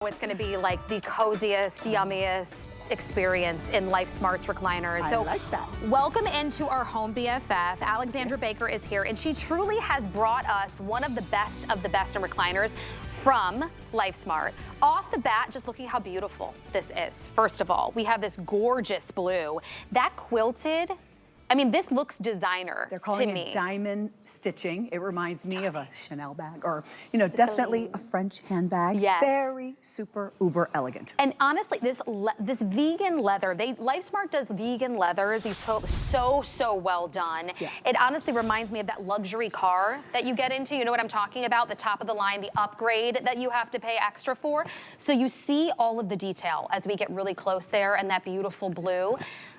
It's going to be like the coziest, yummiest experience in Lifesmart's recliners. I like that. Welcome into our home BFF. Alexandra Baker is here, and she truly has brought us one of the best in recliners from Lifesmart. Off the bat, just looking how beautiful this is. First of all, we have this gorgeous blue. That quilted, I mean, this looks designer They're calling it diamond stitching. It reminds me of a Chanel bag or, you know, definitely a French handbag. Yes. Very super uber elegant. And honestly, this vegan leather, Lifesmart does vegan leathers, these so well done. Yeah. It honestly reminds me of that luxury car that you get into. You know what I'm talking about? The top of the line, the upgrade that you have to pay extra for. So you see all of the detail as we get really close there, and that beautiful blue.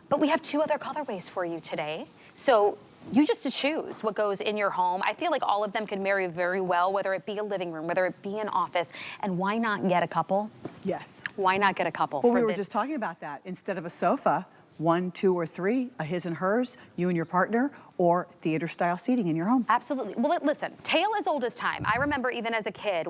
But we have two other colorways for you today. So you just to choose what goes in your home. I feel like all of them can marry very well, whether it be a living room, whether it be an office. And why not get a couple? Yes. Why not get a couple? Well, we were just talking about that. Instead of a sofa, 1, 2, or 3, a his and hers, you and your partner, or theater-style seating in your home. Absolutely. Well, listen, tale as old as time. I remember even as a kid,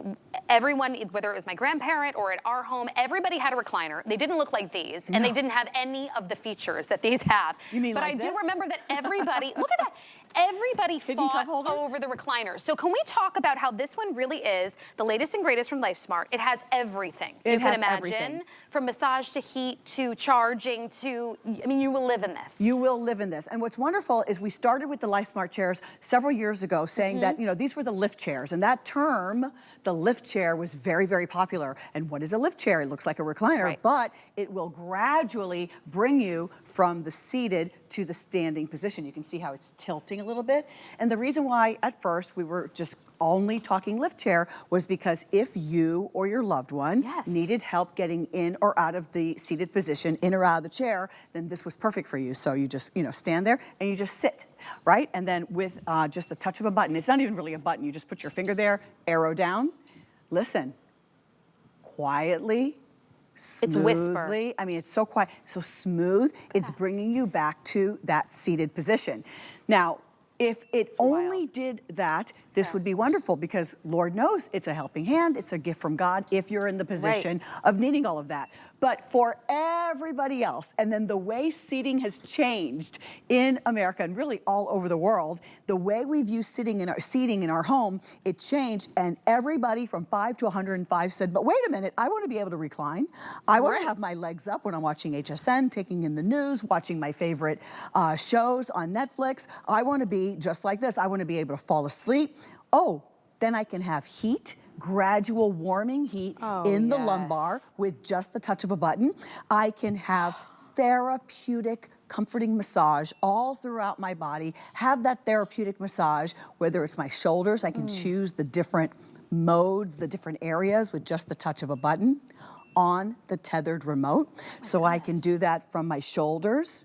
everyone, whether it was my grandparent or at our home, everybody had a recliner. They didn't look like these, and they didn't have any of the features that these have. You mean but like I this? do remember that everybody, look at that. Everybody fought over the recliner. So can we talk about how this one really is the latest and greatest from Lifesmart? It has everything. You can imagine, everything. From massage to heat to charging to, I mean, you will live in this. You will live in this. And what's wonderful is we started with the Lifesmart chairs several years ago saying that, you know, these were the lift chairs. And that term, the lift chair, was very popular. And what is a lift chair? It looks like a recliner, but it will gradually bring you from the seated to the standing position. You can see how it's tilting a little bit. And the reason why at first we were just only talking lift chair was because if you or your loved one needed help getting in or out of the seated position, in or out of the chair, then this was perfect for you. So you just, you know, stand there and you just sit, right? And then with just the touch of a button, it's not even really a button, you just put your finger there, arrow down, listen, quietly, smoothly. It's whisper. I mean, it's so quiet, so smooth. It's bringing you back to that seated position. Now, if it only did that, this would be wonderful because Lord knows it's a helping hand, it's a gift from God if you're in the position of needing all of that. But for everybody else, and then the way seating has changed in America and really all over the world, the way we view seating in our home, it changed, and everybody from 5 to 105 said, but wait a minute, I want to be able to recline. I want to have my legs up when I'm watching HSN, taking in the news, watching my favorite shows on Netflix. I want to be just like this. I want to be able to fall asleep. Oh, then I can have heat, gradual warming heat in the lumbar with just the touch of a button. I can have therapeutic, comforting massage all throughout my body, have that therapeutic massage, whether it's my shoulders, I can choose the different modes, the different areas with just the touch of a button on the tethered remote. So I can do that from my shoulders,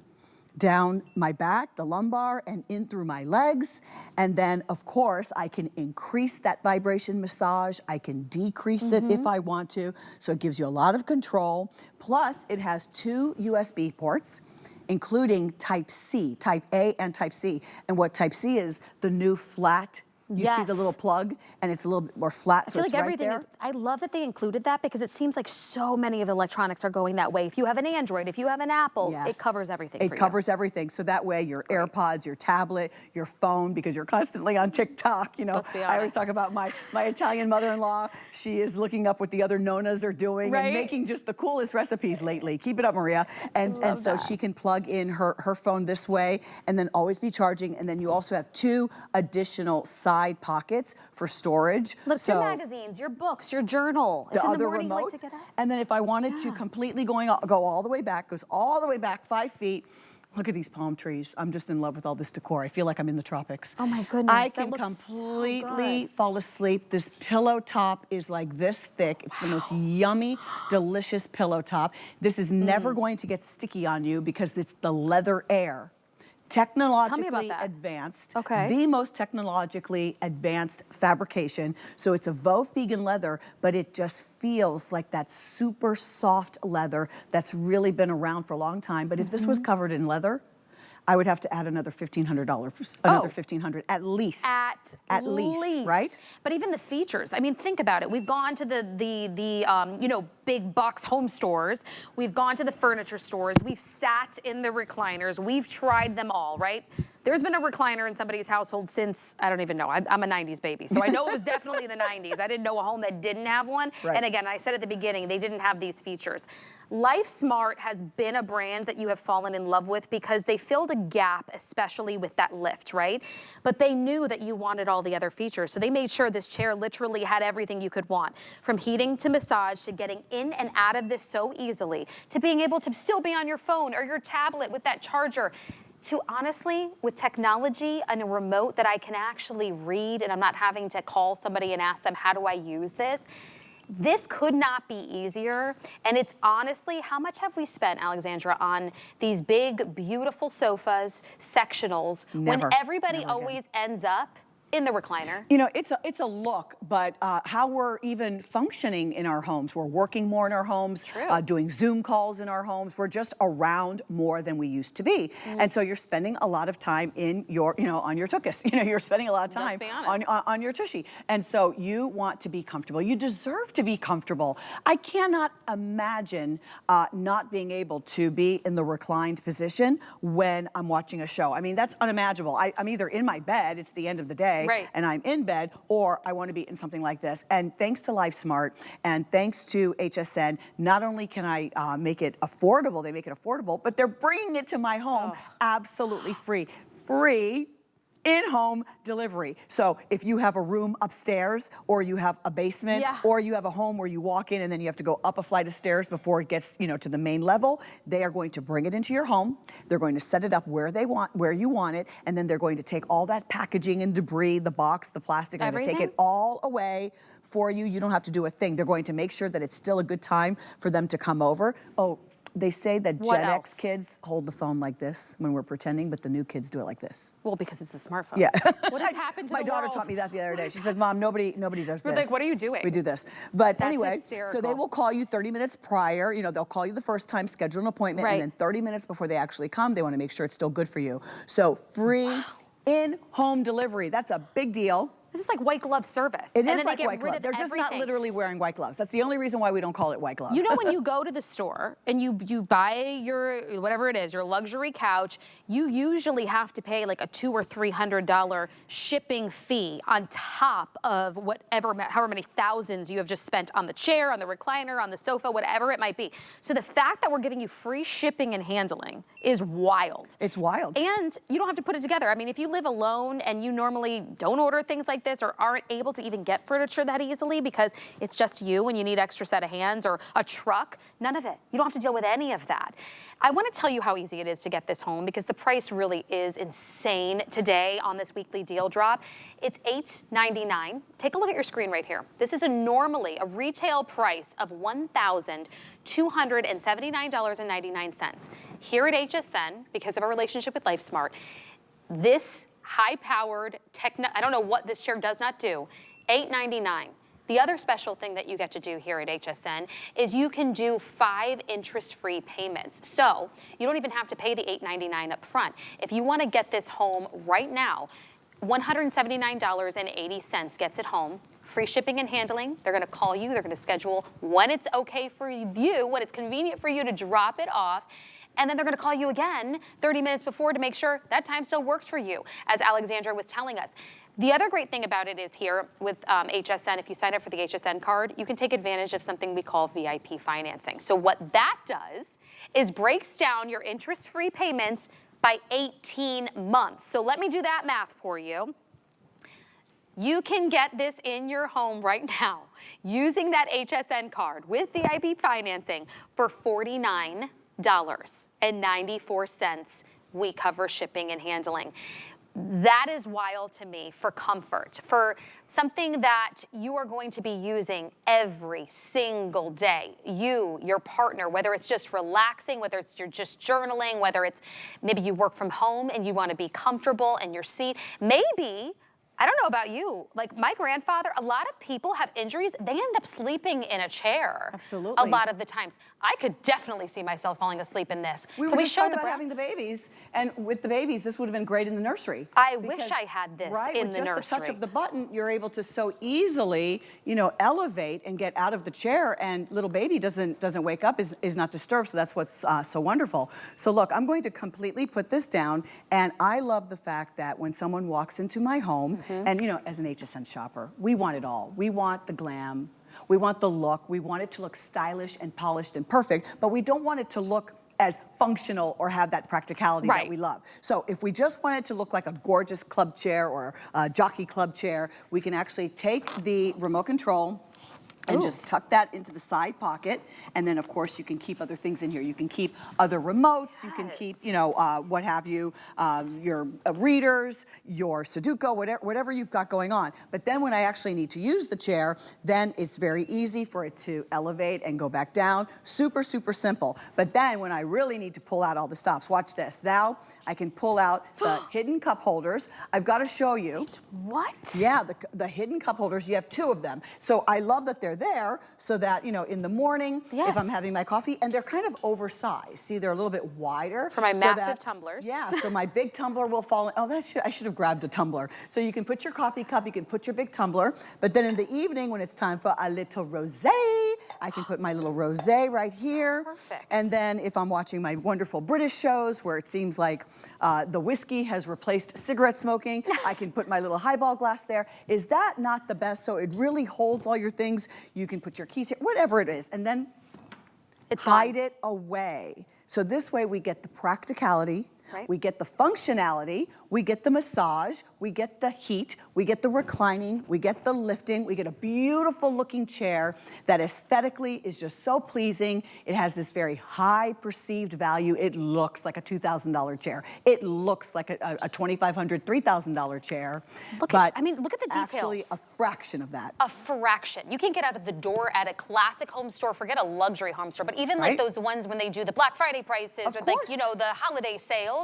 down my back, the lumbar, and in through my legs. And then, of course, I can increase that vibration massage. I can decrease it if I want to. So it gives you a lot of control. Plus, it has 2 USB ports, including Type C, Type A and Type C. And what Type C is, the new flat. You see the little plug, and it's a little bit more flat, I feel like everything is, I love that they included that because it seems like so many of the electronics are going that way. If you have an Android, if you have an Apple, it covers everything for you. It covers everything. So that way your AirPods, your tablet, your phone, because you're constantly on TikTok, you know. Let's be honest. I always talk about my Italian mother-in-law. She is looking up what the other nonas are doing and making just the coolest recipes lately. Keep it up, Maria. And so she can plug in her phone this way and then always be charging. And then you also have 2 additional side pockets for storage. Look, so 2 magazines, your books, your journal. The other remotes. And then if I wanted to completely go all the way back, goes all the way back 5 feet. Look at these palm trees. I'm just in love with all this decor. I feel like I'm in the tropics. Oh my goodness. I can completely fall asleep. This pillow top is like this thick. It's the most yummy, delicious pillow top. This is never going to get sticky on you because it's the leather air. Technologically advanced, the most technologically advanced fabrication. So it's a faux vegan leather, but it just feels like that super soft leather that's really been around for a long time. But if this was covered in leather, I would have to add another $1,500, another $1,500 at least. At least, right? But even the features, I mean, think about it. We've gone to the you know, big box home stores. We've gone to the furniture stores. We've sat in the recliners. We've tried them all, right? There's been a recliner in somebody's household since, I don't even know. I'm a 90s baby, so I know it was definitely the 90s. I didn't know a home that didn't have one. Right. And again, I said at the beginning, they didn't have these features. Lifesmart has been a brand that you have fallen in love with because they filled a gap, especially with that lift, right? But they knew that you wanted all the other features, so they made sure this chair literally had everything you could want, from heating to massage to getting in and out of this so easily, to being able to still be on your phone or your tablet with that charger, to honestly, with technology and a remote that I can actually read and I'm not having to call somebody and ask them, how do I use this? This could not be easier. And it's honestly, how much have we spent, Alexandra, on these big, beautiful sofas, sectionals, when everybody always ends up in the recliner? You know, it's a look, but how we're even functioning in our homes. We're working more in our homes, doing Zoom calls in our homes. We're just around more than we used to be. And so you're spending a lot of time in your, on your tuchus. You're spending a lot of time on your tushy. And so you want to be comfortable. You deserve to be comfortable. I cannot imagine not being able to be in the reclined position when I'm watching a show. I mean, that's unimaginable. I'm either in my bed, it's the end of the day, and I'm in bed, or I want to be in something like this. And thanks to Lifesmart and thanks to HSN, not only can I make it affordable, they make it affordable, but they're bringing it to my home absolutely free. Free in-home delivery. So if you have a room upstairs, or you have a basement, or you have a home where you walk in and then you have to go up a flight of stairs before it gets, to the main level, they are going to bring it into your home. They're going to set it up where you want it, and then they're going to take all that packaging and debris, the box, the plastic, and take it all away for you. You don't have to do a thing. They're going to make sure that it's still a good time for them to come over. Oh, they say that Gen X kids hold the phone like this when we're pretending, but the new kids do it like this. Well, because it's a smartphone. Yeah. What has happened to my the daughter world? taught me that the other day. She said, Mom, nobody does this. We're like, what are you doing? We do this. But That's anyway, hysterical. so they will call you 30 minutes prior. They'll call you the first time, schedule an appointment, and then 30 minutes before they actually come, they want to make sure it's still good for you. So free in-home delivery. That's a big deal. This is like white glove service. It is like white glove. They're just not literally wearing white gloves. That's the only reason why we don't call it white glove. You know, when you go to the store and you buy your, whatever it is, your luxury couch, you usually have to pay like a $200 or $300 shipping fee on top of however many thousands you have just spent on the chair, on the recliner, on the sofa, whatever it might be. So the fact that we're giving you free shipping and handling is wild. It's wild. And you don't have to put it together. I mean, if you live alone and you normally don't order things like this or aren't able to even get furniture that easily because it's just you and you need extra set of hands or a truck, none of it. You don't have to deal with any of that. I want to tell you how easy it is to get this home because the price really is insane today on this weekly deal drop. It's $8.99. Take a look at your screen right here. This is normally a retail price of $1,279.99. Here at HSN, because of our relationship with Lifesmart, this high-powered I don't know what this chair does not do, $8.99. The other special thing that you get to do here at HSN is you can do 5 interest-free payments. So you don't even have to pay the $8.99 up front. If you want to get this home right now, $179.80 gets it home. Free shipping and handling. They're going to call you. They're going to schedule when it's okay for you, when it's convenient for you to drop it off. And then they're going to call you again 30 minutes before to make sure that time still works for you, as Alexandra was telling us. The other great thing about it is here with HSN, if you sign up for the HSN card, you can take advantage of something we call VIP financing. So what that does is breaks down your interest-free payments by 18 months. So let me do that math for you. You can get this in your home right now using that HSN card with VIP financing for $49.94. We cover shipping and handling. That is wild to me for comfort, for something that you are going to be using every single day. You, your partner, whether it's just relaxing, whether it's you're just journaling, whether it's maybe you work from home and you want to be comfortable in your seat. Maybe I don't know about you, like my grandfather, a lot of people have injuries, they end up sleeping in a chair. Absolutely. A lot of the times. I could definitely see myself falling asleep in this. We were just talking about having the babies, and with the babies, this would have been great in the nursery. I wish I had this in the nursery. With just the touch of the button, you're able to so easily, you know, elevate and get out of the chair, and little baby doesn't wake up, is not disturbed, so that's what's so wonderful. So look, I'm going to completely put this down, and I love the fact that when someone walks into my home, and you know, as an HSN shopper, we want it all. We want the glam, we want the look, we want it to look stylish and polished and perfect, but we don't want it to look as functional or have that practicality that we love. So if we just want it to look like a gorgeous club chair or a jockey club chair, we can actually take the remote control and just tuck that into the side pocket. And then of course you can keep other things in here. You can keep other remotes, you can keep, you know, what have you, your readers, your Sudoku, whatever you've got going on. But then when I actually need to use the chair, then it's very easy for it to elevate and go back down. Super, super simple. But then when I really need to pull out all the stops, watch this. Now I can pull out the hidden cup holders. I've got to show you. What? Yeah, the hidden cup holders, you have 2 of them. So I love that they're there so that, you know, in the morning, if I'm having my coffee, and they're kind of oversized. See, they're a little bit wider. For my massive tumblers. Yeah, so my big tumbler will fall in. Oh, I should have grabbed a tumbler. So you can put your coffee cup, you can put your big tumbler, but then in the evening when it's time for a little rosé, I can put my little rosé right here. Perfect. And then if I'm watching my wonderful British shows where it seems like the whiskey has replaced cigarette smoking, I can put my little highball glass there. Is that not the best? So it really holds all your things. You can put your keys here, whatever it is, and then hide it away. So this way we get the practicality, we get the functionality, we get the massage, we get the heat, we get the reclining, we get the lifting, we get a beautiful looking chair that aesthetically is just so pleasing. It has this very high perceived value. It looks like a $2,000 chair. It looks like a $2,500, $3,000 chair. Look at the details. Actually a fraction of that. A fraction. You can get out of the door at a classic home store, forget a luxury home store, but even like those ones when they do the Black Friday prices or like, you know, the holiday sales,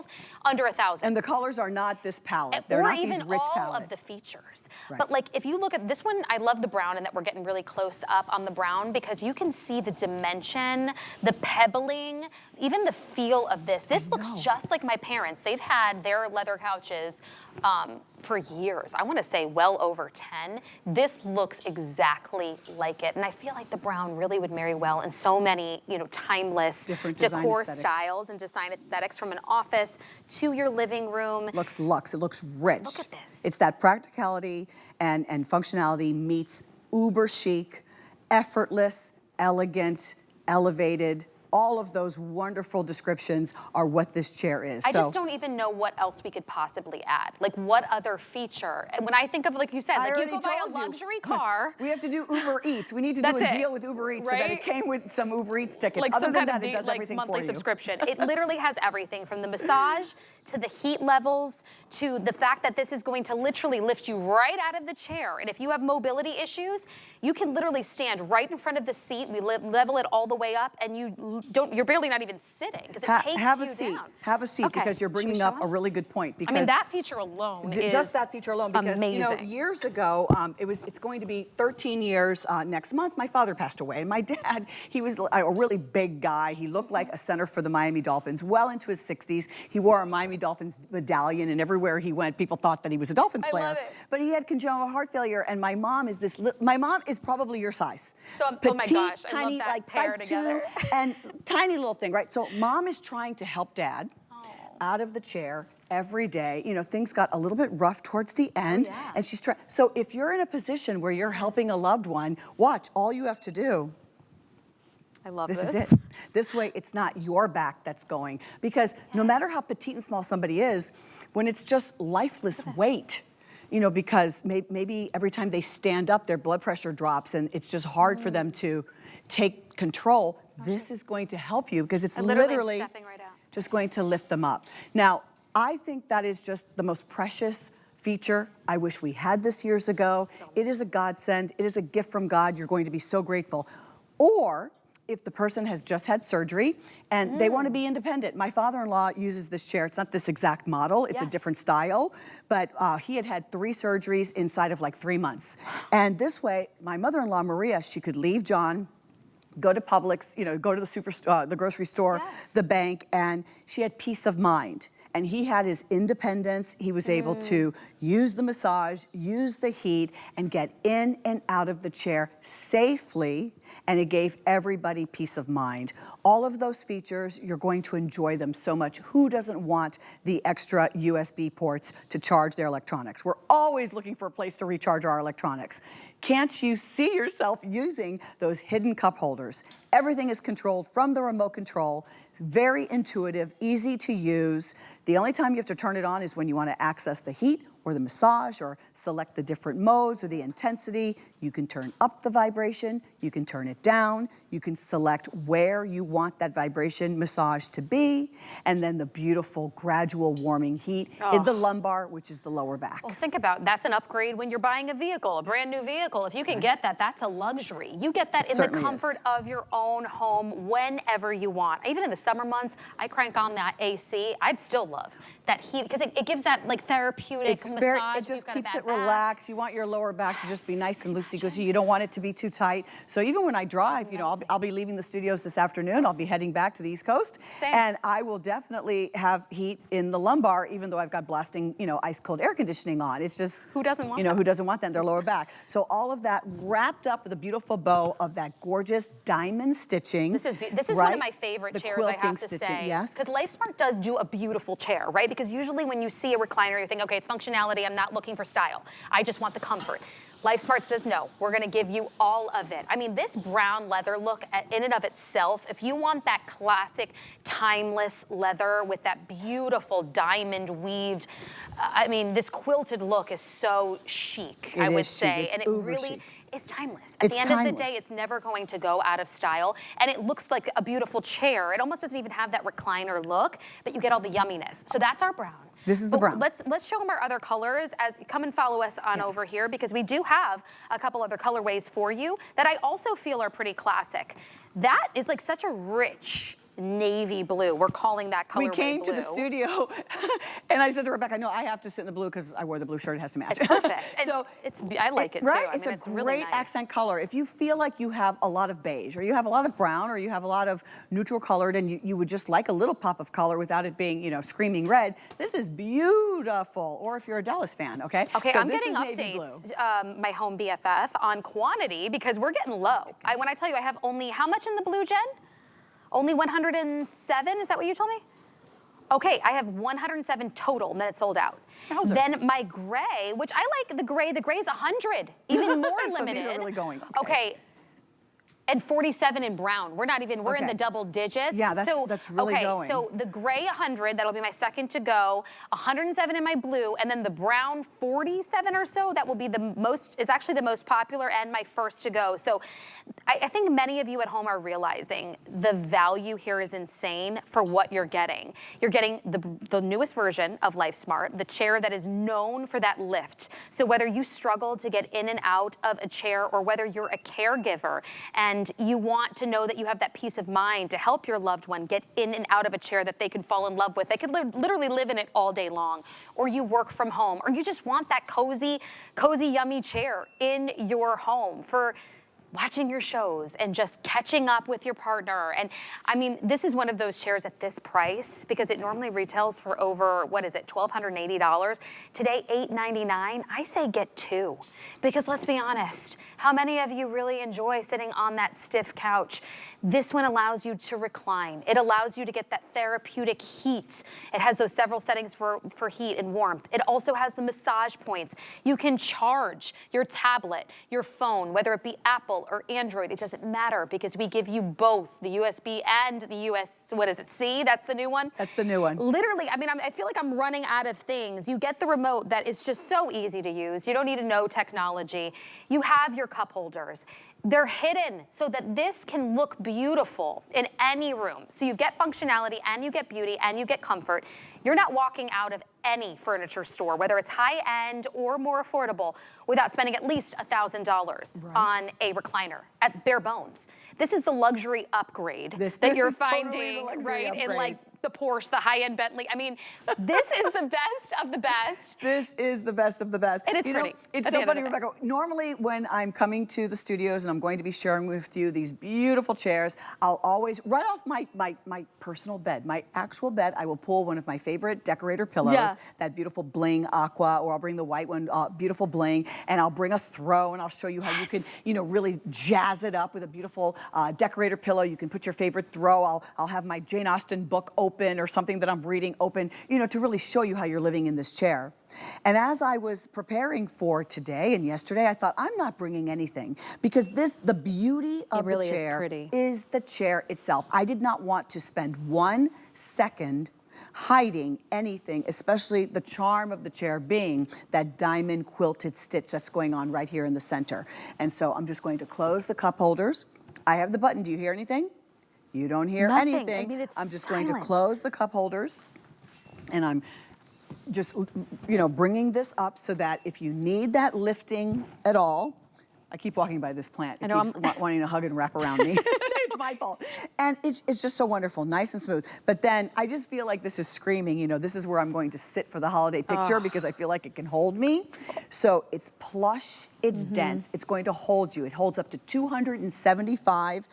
under $1,000. And the colors are not this palette. They're not these rich palette. Or even all of the features. But like if you look at this one, I love the brown and that we're getting really close up on the brown because you can see the dimension, the pebbling, even the feel of this. This looks just like my parents. They've had their leather couches for years. I want to say well over 10. This looks exactly like it. And I feel like the brown really would marry well in so many, you know, timeless decor styles and design aesthetics from an office to your living room. It looks luxe, it looks rich. Look at this. It's that practicality and functionality meets uber chic, effortless, elegant, elevated. All of those wonderful descriptions are what this chair is. I just don't even know what else we could possibly add. Like what other feature? And when I think of, like you said, like you go buy a luxury car. We have to do Uber Eats. We need to do a deal with Uber Eats so that it came with some Uber Eats tickets. Like Other than that, it does everything for you. monthly subscription. It literally has everything from the massage to the heat levels to the fact that this is going to literally lift you right out of the chair. And if you have mobility issues, you can literally stand right in front of the seat. We level it all the way up and you're barely not even sitting because it takes you down. Have a seat because you're bringing up a really good point. Because I mean, that feature alone is just that feature alone because amazing. You know, years ago, it's going to be 13 years next month. My father passed away, and my dad, he was a really big guy. He looked like a center for the Miami Dolphins, well into his 60s. He wore a Miami Dolphins medallion, and everywhere he went, people thought that he was a Dolphins player. Love it. But he had congenital heart failure, and my mom is probably your size. So petite, oh my gosh, tiny, I love that like pair 5'2", together. and tiny little thing, right? So mom is trying to help dad out of the chair every day. You know, things got a little bit rough towards the end, and she's trying. So if you're in a position where you're helping a loved one, watch, all you have to do. I love this. Is it. This way, it's not your back that's going. Because no matter how petite and small somebody is, when it's just lifeless weight, you know, because maybe every time they stand up, their blood pressure drops, and it's just hard for them to take control. This is going to help you because it's literally stepping right out. Just going to lift them up. Now, I think that is just the most precious feature. I wish we had this years ago. It is a godsend. It is a gift from God. You're going to be so grateful. Or if the person has just had surgery and they want to be independent. My father-in-law uses this chair. It's not this exact model. It's a different style, but he had 3 surgeries inside of like 3 months. And this way, my mother-in-law, Maria, she could leave John, go to Publix, you know, go to the grocery store, the bank, and she had peace of mind. And he had his independence. He was able to use the massage, use the heat, and get in and out of the chair safely, and it gave everybody peace of mind. All of those features, you're going to enjoy them so much. Who doesn't want the extra USB ports to charge their electronics? We're always looking for a place to recharge our electronics. Can't you see yourself using those hidden cup holders? Everything is controlled from the remote control. It's very intuitive, easy to use. The only time you have to turn it on is when you want to access the heat or the massage or select the different modes or the intensity. You can turn up the vibration, you can turn it down, you can select where you want that vibration massage to be, and then the beautiful gradual warming heat in the lumbar, which is the lower back. Well, think about that's an upgrade when you're buying a vehicle, a brand new vehicle. If you can get that, that's a luxury. You get that in the comfort of your own home whenever you want. Even in the summer months, I crank on that AC. I'd still love that heat because it gives that like therapeutic massage. It just keeps it relaxed. You want your lower back to just be nice and loosey-goosey. You don't want it to be too tight. So even when I drive, you know, I'll be leaving the studios this afternoon. I'll be heading back to the East Coast. And I will definitely have heat in the lumbar, even though I've got blasting, you know, ice-cold air conditioning on. It's just, who doesn't want who doesn't want that in their lower back? So all of that wrapped up with a beautiful bow of that gorgeous diamond stitching. This is one of my favorite chairs, I have to say. Yes. Because Lifesmart does do a beautiful chair, right? Because usually when you see a recliner, you think, okay, it's functionality, I'm not looking for style. I just want the comfort. Lifesmart says, no, we're gonna give you all of it. I mean, this brown leather look in and of itself, if you want that classic timeless leather with that beautiful diamond weaved, I mean, this quilted look is so chic, I would say. And it really, it's timeless. At the end of the day, it's never going to go out of style. And it looks like a beautiful chair. It almost doesn't even have that recliner look, but you get all the yumminess. So that's our brown. This is the brown. Let's show them our other colors. Come and follow us on over here, because we do have a couple other colorways for you that I also feel are pretty classic. That is like such a rich navy blue. We're calling that colorway blue. We came to the studio and I said to Rebecca, no, I have to sit in the blue because I wore the blue shirt. It has to match. It's perfect. So I like it too. Right? I mean, it's a really great nice accent color. If you feel like you have a lot of beige or you have a lot of brown or you have a lot of neutral colored and you would just like a little pop of color without it being, you know, screaming red, this is beautiful. Or if you're a Dallas fan, okay? Okay, so I'm getting updates, my home BFF, on quantity because we're getting low. When I tell you I have only, how much in the blue, Jen? Only 107, is that what you told me? Okay, I have 107 total, and then it's sold out. Wowzer. Then my gray, which I like the gray's 100, even more So limited. these are really going. Okay. And 47 in brown. We're not even, we're in the double digits. Yeah, that's really going. So the gray 100, that'll be my second to go, 107 in my blue, and then the brown 47 or so, that will be the most, is actually the most popular and my first to go. So I think many of you at home are realizing the value here is insane for what you're getting. You're getting the newest version of Lifesmart, the chair that is known for that lift. So whether you struggle to get in and out of a chair or whether you're a caregiver and you want to know that you have that peace of mind to help your loved one get in and out of a chair that they can fall in love with. They could literally live in it all day long. Or you work from home, or you just want that cozy, yummy chair in your home for watching your shows and just catching up with your partner. And I mean, this is one of those chairs at this price because it normally retails for over, what is it, $1,280. Today, $899. I say get two, because let's be honest, how many of you really enjoy sitting on that stiff couch? This one allows you to recline. It allows you to get that therapeutic heat. It has those several settings for heat and warmth. It also has the massage points. You can charge your tablet, your phone, whether it be Apple or Android, it doesn't matter because we give you both the USB and the what is it, C? That's the new one? That's the new one. Literally, I mean, I feel like I'm running out of things. You get the remote that is just so easy to use. You don't need to know technology. You have your cup holders. They're hidden so that this can look beautiful in any room. So you get functionality and you get beauty and you get comfort. You're not walking out of any furniture store, whether it's high-end or more affordable, without spending at least $1,000 on a recliner at bare bones. This is the luxury upgrade that you're finding, right, in like the Porsche, the high-end Bentley. I mean, this is the best of the best. This is the best of the best. It is pretty. It's so funny, Rebecca. Normally, when I'm coming to the studios and I'm going to be sharing with you these beautiful chairs, I'll always, right off my personal bed, my actual bed, I will pull one of my favorite decorator pillows, that beautiful bling aqua, or I'll bring the white one, beautiful bling, and I'll bring a throw, and I'll show you how you can, really jazz it up with a beautiful decorator pillow. You can put your favorite throw. I'll have my Jane Austen book open, or something that I'm reading open, to really show you how you're living in this chair. And as I was preparing for today and yesterday, I thought, I'm not bringing anything, because the beauty of the chair is the chair itself. I did not want to spend 1 second hiding anything, especially the charm of the chair being that diamond quilted stitch that's going on right here in the center. And so I'm just going to close the cup holders. I have the button. Do you hear anything? You don't hear anything. I mean, it's I'm just silent. going to close the cup holders, and I'm just, bringing this up so that if you need that lifting at all, I keep walking by this plant. It keeps wanting to hug and wrap around me. It's my fault. And it's just so wonderful, nice and smooth. But then I just feel like this is screaming, this is where I'm going to sit for the holiday picture, because I feel like it can hold me. So it's plush, it's dense, it's going to hold you. It holds up to 275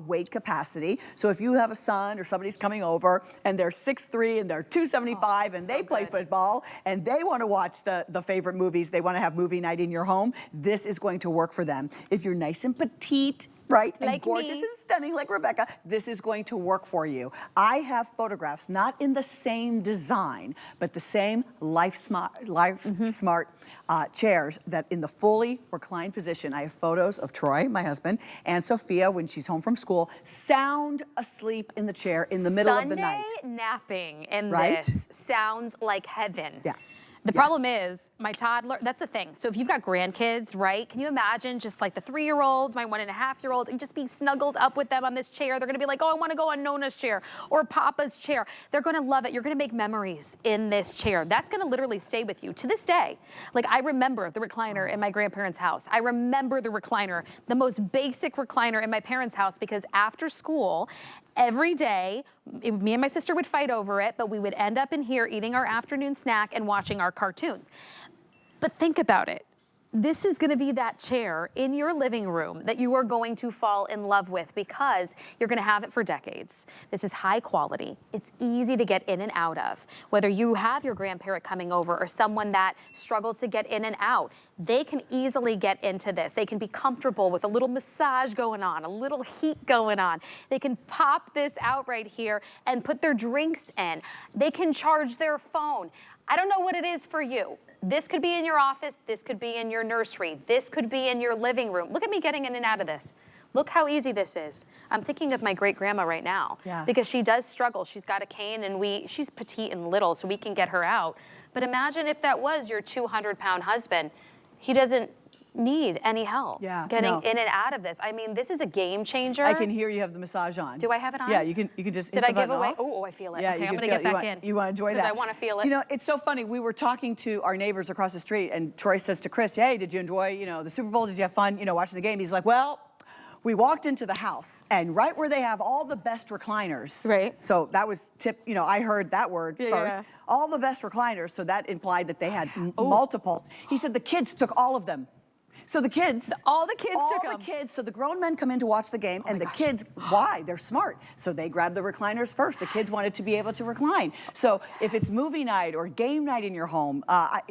weight capacity. So if you have a son or somebody's coming over and they're 6'3" and they're 275 and they play football and they want to watch the favorite movies, they want to have movie night in your home, this is going to work for them. If you're nice and petite, right, and like gorgeous me, and stunning like Rebecca, this is going to work for you. I have photographs, not in the same design, but the same Lifesmart chairs that in the fully reclined position. I have photos of Troy, my husband, and Sophia when she's home from school, sound asleep in the chair in the middle of the night. Sunday napping in this sounds like heaven. Yeah. The problem is my toddler, that's the thing. So if you've got grandkids, right? Can you imagine just like the 3-year-olds, my 1.5-year-olds, and just being snuggled up with them on this chair? They're gonna be like, oh, I wanna go on Nona's chair or Papa's chair. They're gonna love it. You're gonna make memories in this chair. That's gonna literally stay with you to this day. Like, I remember the recliner in my grandparents' house. I remember the recliner, the most basic recliner in my parents' house, because after school, every day, me and my sister would fight over it, but we would end up in here eating our afternoon snack and watching our cartoons. But think about it. This is gonna be that chair in your living room that you are going to fall in love with, because you're gonna have it for decades. This is high quality. It's easy to get in and out of. Whether you have your grandparent coming over or someone that struggles to get in and out, they can easily get into this. They can be comfortable with a little massage going on, a little heat going on. They can pop this out right here and put their drinks in. They can charge their phone. I don't know what it is for you. This could be in your office, this could be in your nursery, this could be in your living room. Look at me getting in and out of this. Look how easy this is. I'm thinking of my great-grandma right now, because she does struggle. She's got a cane, and she's petite and little, so we can get her out. But imagine if that was your 200-pound husband. He doesn't need any help getting in and out of this. I mean, this is a game changer. I can hear you have the massage on. Do I have it on? Yeah, you can just Did hit I the give button away? off. Oh, I feel it. Yeah, okay, I'm you gonna get back in. You want to enjoy that? Because I want to feel it. It's so funny. We were talking to our neighbors across the street, and Troy says to Chris, hey, did you enjoy, the Super Bowl? Did you have fun, watching the game? He's like, well, we walked into the house, and right where they have all the best recliners. Right. So that was I heard that word first. Yeah. All the best recliners, so that implied that they had multiple. He said the kids took all of them. So the kids, all the kids took them. All the kids. So the grown men come in to watch the game, and the kids, why? They're smart. So they grab the recliners first. The kids wanted to be able to recline. So if it's movie night or game night in your home,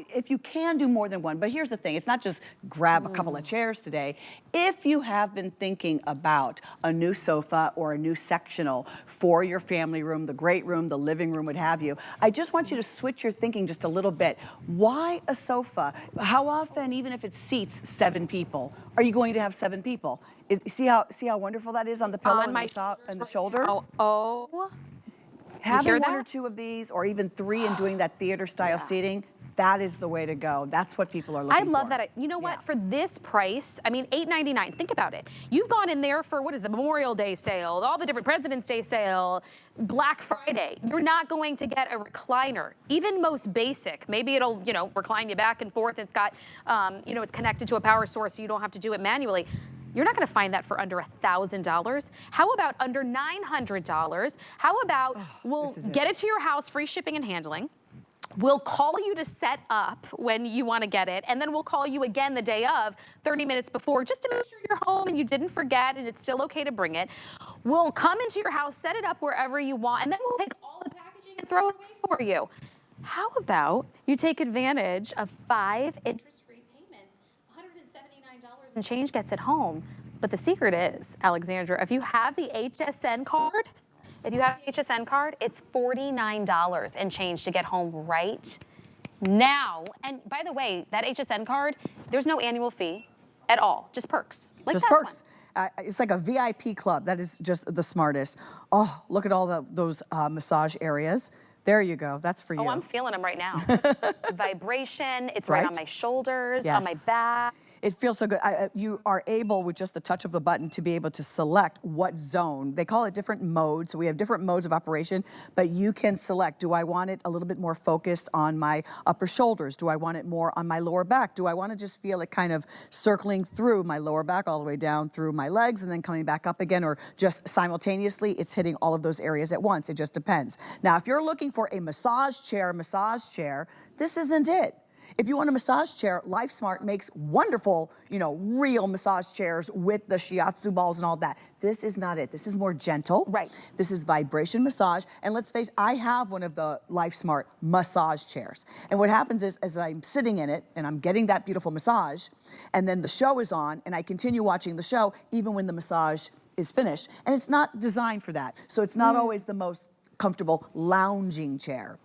if you can do more than one, but here's the thing, it's not just grab a couple of chairs today. If you have been thinking about a new sofa or a new sectional for your family room, the great room, the living room, what have you, I just want you to switch your thinking just a little bit. Why a sofa? How often, even if it seats 7 people, are you going to have 7 people? See how wonderful that is on the pillow and the shoulder? Oh. Having 1 or 2 of these, or even 3 and doing that theater style seating, that is the way to go. That's what people are looking for. I love that. You know what? For this price, I mean, $8.99. Think about it. You've gone in there for, what is the Memorial Day sale, all the different President's Day sale, Black Friday. You're not going to get a recliner, even most basic. Maybe it'll, you know, recline you back and forth. It's got, you know, it's connected to a power source, so you don't have to do it manually. You're not going to find that for under $1,000. How about under $900? How about we'll get it to your house, free shipping and handling. We'll call you to set up when you want to get it, and then we'll call you again the day of, 30 minutes before, just to make sure you're home and you didn't forget and it's still okay to bring it. We'll come into your house, set it up wherever you want, and then we'll take all the packaging and throw it away for you. How about you take advantage of 5 interest-free payments, $179 and change gets it home. But the secret is, Alexandra, if you have the HSN card, it's $49 and change to get home right now. And by the way, that HSN card, there's no annual fee at all, just perks. Like just perks. It's like a VIP club. That is just the smartest. Oh, look at all those massage areas. There you go. That's for you. Oh, I'm feeling them right now. Vibration. It's right on my shoulders, on my back. It feels so good. You are able, with just the touch of the button, to be able to select what zone. They call it different modes, so we have different modes of operation, but you can select, do I want it a little bit more focused on my upper shoulders? Do I want it more on my lower back? Do I want to just feel it kind of circling through my lower back all the way down through my legs and then coming back up again, or just simultaneously it's hitting all of those areas at once? It just depends. Now, if you're looking for a massage chair, this isn't it. If you want a massage chair, Lifesmart makes wonderful, you know, real massage chairs with the shiatsu balls and all that. This is not it. This is more gentle. Right. This is vibration massage. And let's face it, I have one of the Lifesmart massage chairs. And what happens is, as I'm sitting in it and I'm getting that beautiful massage, and then the show is on, and I continue watching the show even when the massage is finished. And it's not designed for that. So it's not always the most comfortable lounging chair.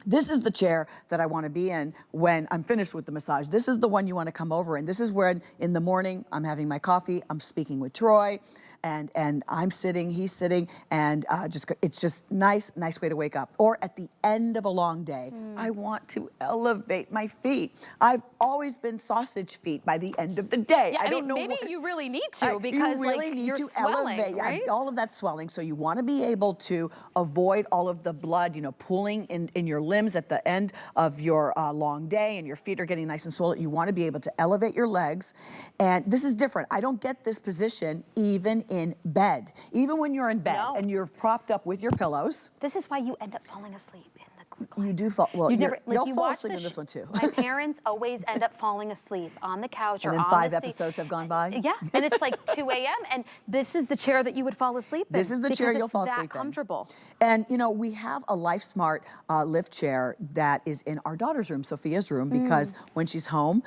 This is the chair that I want to be in when I'm finished with the massage. This is the one you want to come over in. This is where in the morning I'm having my coffee, I'm speaking with Troy, and I'm sitting, he's sitting, and it's just nice way to wake up. Or at the end of a long day, I want to elevate my feet. I've always been sausage feet by the end of the day. Yeah, I don't know maybe you really need to, because you really need you're to swelling, elevate right? all of that swelling. So you want to be able to avoid all of the blood, you know, pooling in your limbs at the end of your long day, and your feet are getting nice and swollen. You want to be able to elevate your legs. And this is different. I don't get this position even in bed. Even when you're in bed and you're propped up with your pillows. This is why you end up falling asleep in the recliner. You do fall. Well, you'll fall asleep in this one too. My parents always end up falling asleep on the couch and or then on 5 the seat. episodes have gone by. Yeah, and it's like 2 a.m. and this is the chair that you would fall asleep in. This is the chair you'll fall asleep in. It's that comfortable. And you know, we have a Lifesmart lift chair that is in our daughter's room, Sophia's room, because when she's home,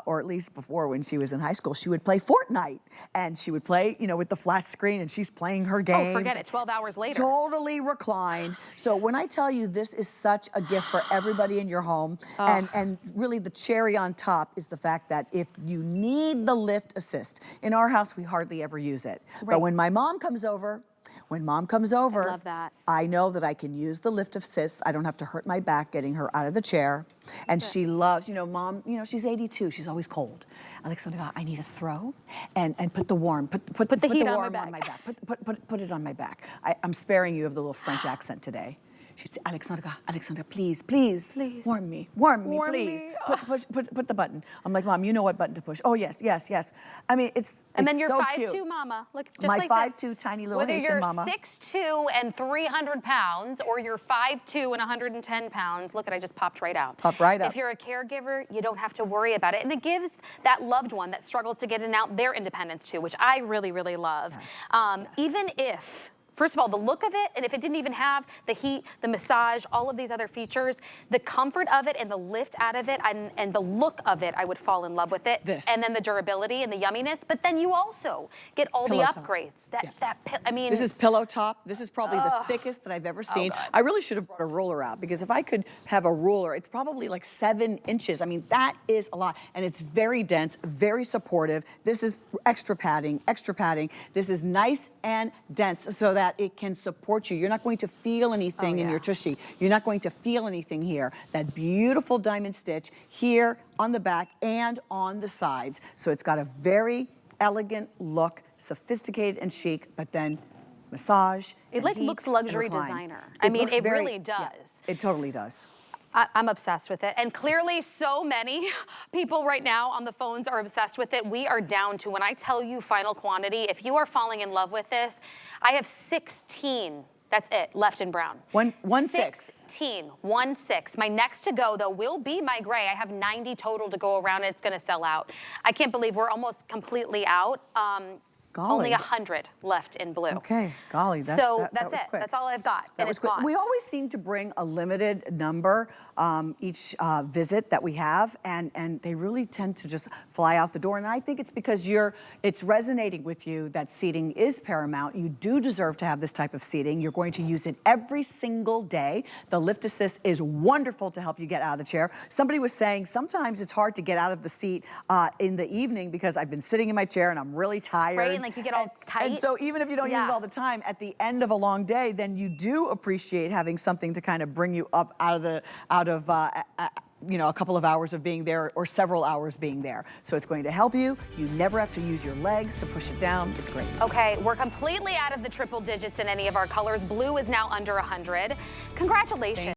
or at least before when she was in high school, she would play Fortnite, and she would play, you know, with the flat screen, and she's playing her games. Oh, forget it. 12 hours later. Totally reclined. So when I tell you this is such a gift for everybody in your home, and really the cherry on top is the fact that if you need the lift assist, in our house we hardly ever use it. Right. But when mom comes over, I love that. I know that I can use the lift assist. I don't have to hurt my back getting her out of the chair. And she loves, you know, Mom, you know, she's 82. She's always cold. Alexandra, I need a throw and put the warm, put the heat on my back. Put it on my back. I'm sparing you of the little French accent today. She'd say, Alexandra, please, warm me, please. Put the button. I'm like, Mom, you know what button to push. Oh, yes. I mean, it's And then you're so 5'2", cute. Mama. Look, just my like 5'2", tiny little Haitian mama. Whether you're 6'2" and 300 pounds, or you're 5'2" and 110 pounds, look, I just popped right out. Popped right up. If you're a caregiver, you don't have to worry about it. And it gives that loved one that struggles to get in and out their independence too, which I really, really love. Yes. Even if, first of all, the look of it, and if it didn't even have the heat, the massage, all of these other features, the comfort of it and the lift out of it and the look of it, I would fall in love with it. And then the durability and the yumminess. But then you also get all the upgrades. I mean, this is pillow top. This is probably the thickest that I've ever seen. I really should have brought a ruler out, because if I could have a ruler, it's probably like 7 inches. I mean, that is a lot. And it's very dense, very supportive. This is extra padding. This is nice and dense, so that that it can support you. You're not going to feel anything in your tushy. You're not going to feel anything here. That beautiful diamond stitch here on the back and on the sides. So it's got a very elegant look, sophisticated and chic, but then massage. It like looks luxury designer. I mean, it really does. Yeah, it totally does. I'm obsessed with it. And clearly so many people right now on the phones are obsessed with it. We are down to, when I tell you final quantity, if you are falling in love with this, I have 16, that's it, left in brown. 16, 1-6. My next to go though will be my gray. I have 90 total to go around and it's gonna sell out. I can't believe we're almost completely out. Only 100 left in blue. Okay, golly, that's it. Quick. That's all I've got, and it's gone. We always seem to bring a limited number each visit that we have, and they really tend to just fly out the door. And I think it's because it's resonating with you that seating is paramount. You do deserve to have this type of seating. You're going to use it every single day. The Lift Assist is wonderful to help you get out of the chair. Somebody was saying sometimes it's hard to get out of the seat in the evening because I've been sitting in my chair and I'm really tired. Right, and like you get all tight. And so even if you don't use it all the time, at the end of a long day, then you do appreciate having something to kind of bring you up out of you know, a couple of hours of being there or several hours being there. So it's going to help you. You never have to use your legs to push it down. It's great. Okay, we're completely out of the triple digits in any of our colors. Blue is now under 100. Congratulations.